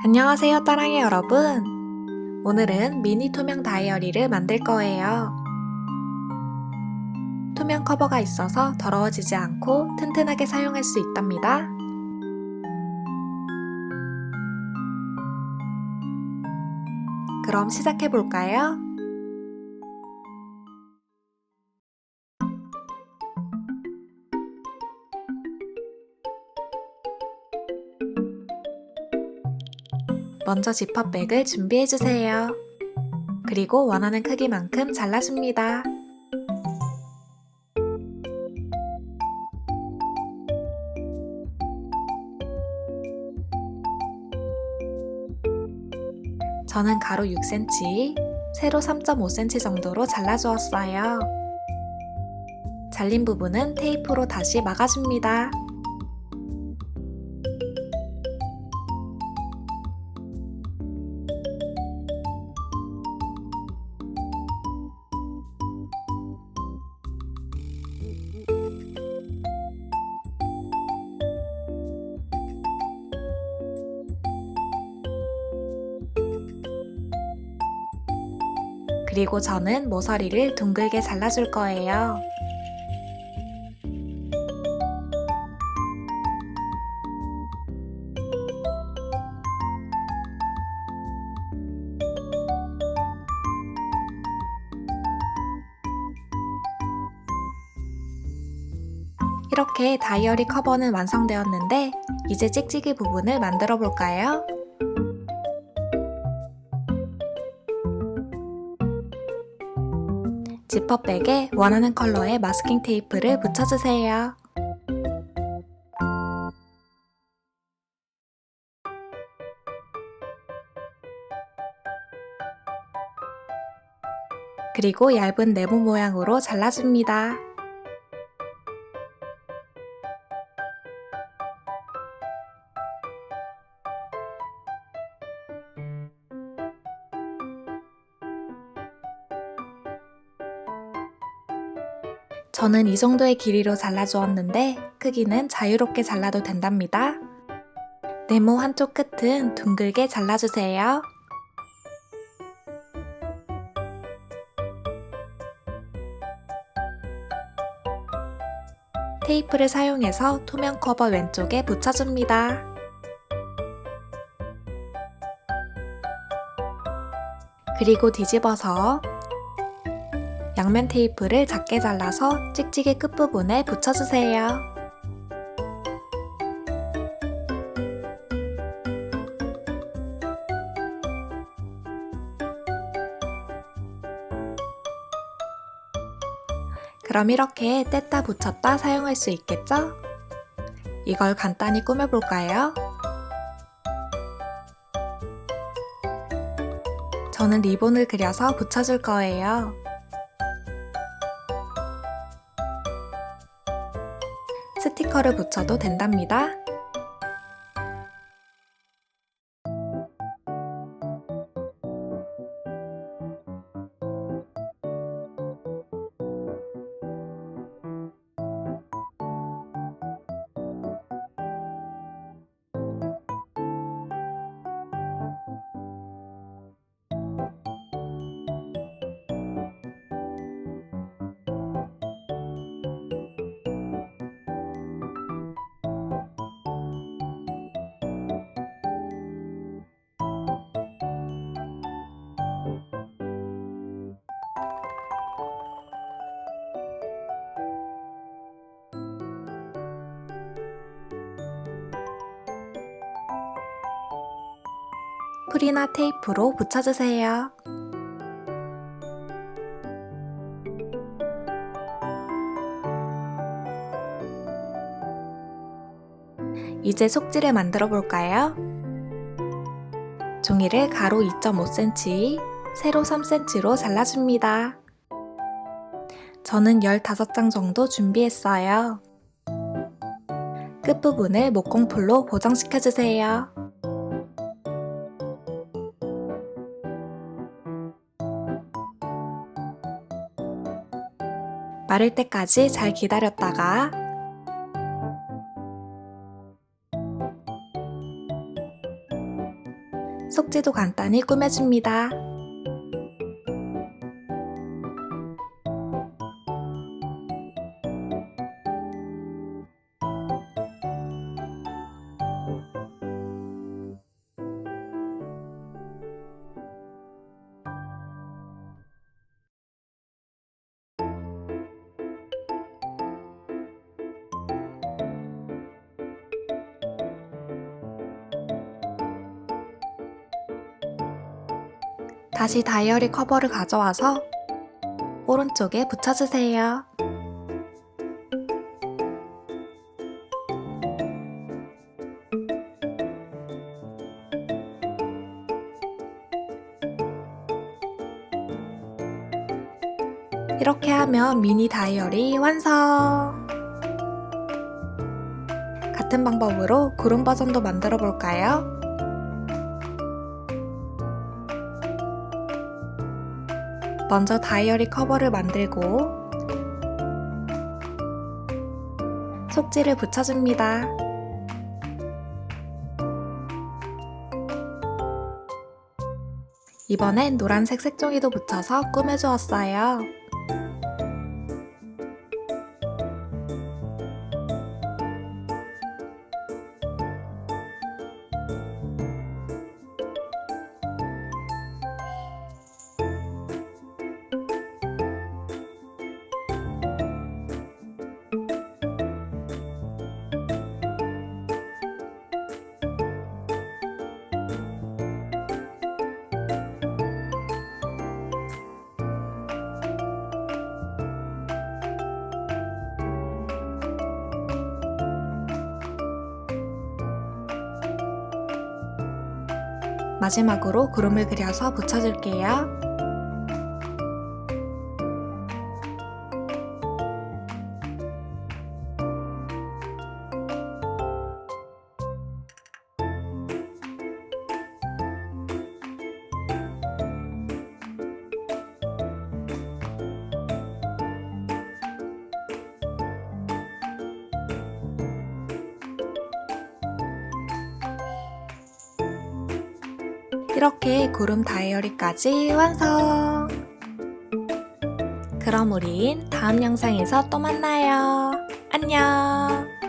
안녕하세요, 따랑이 여러분. 오늘은 미니 투명 다이어리를 만들 거예요. 투명 커버가 있어서 더러워지지 않고 튼튼하게 사용할 수 있답니다. 그럼 시작해 볼까요? 먼저 지퍼백을 준비해 주세요. 그리고 원하는 크기만큼 잘라줍니다. 저는 가로 6cm, 세로 3.5cm 정도로 잘라주었어요. 잘린 부분은 테이프로 다시 막아줍니다. 그리고 저는 모서리를 둥글게 잘라줄 거예요. 이렇게 다이어리 커버는 완성되었는데 이제 찍찍이 부분을 만들어 볼까요? 지퍼백에 원하는 컬러의 마스킹 테이프를 붙여주세요. 그리고 얇은 네모 모양으로 잘라줍니다. 저는 이 정도의 길이로 잘라주었는데 크기는 자유롭게 잘라도 된답니다. 네모 한쪽 끝은 둥글게 잘라주세요. 테이프를 사용해서 투명 커버 왼쪽에 붙여줍니다. 그리고 뒤집어서 양면 테이프를 작게 잘라서 찍찍이 끝부분에 붙여주세요. 그럼 이렇게 뗐다 붙였다 사용할 수 있겠죠? 이걸 간단히 꾸며볼까요? 저는 리본을 그려서 붙여줄 거예요. 스티커를 붙여도 된답니다. 풀이나 테이프로 붙여주세요. 이제 속지를 만들어 볼까요? 종이를 가로 2.5cm, 세로 3cm로 잘라줍니다. 저는 15장 정도 준비했어요. 끝부분을 목공풀로 보정시켜주세요. 마를 때까지 잘 기다렸다가 속지도 간단히 꾸며줍니다. 다시 다이어리 커버를 가져와서 오른쪽에 붙여주세요. 이렇게 하면 미니 다이어리 완성! 같은 방법으로 구름 버전도 만들어 볼까요? 먼저 다이어리 커버를 만들고 속지를 붙여줍니다. 이번엔 노란색 색종이도 붙여서 꾸며주었어요. 마지막으로 구름을 그려서 붙여줄게요. 이렇게 구름 다이어리까지 완성! 그럼 우린 다음 영상에서 또 만나요. 안녕!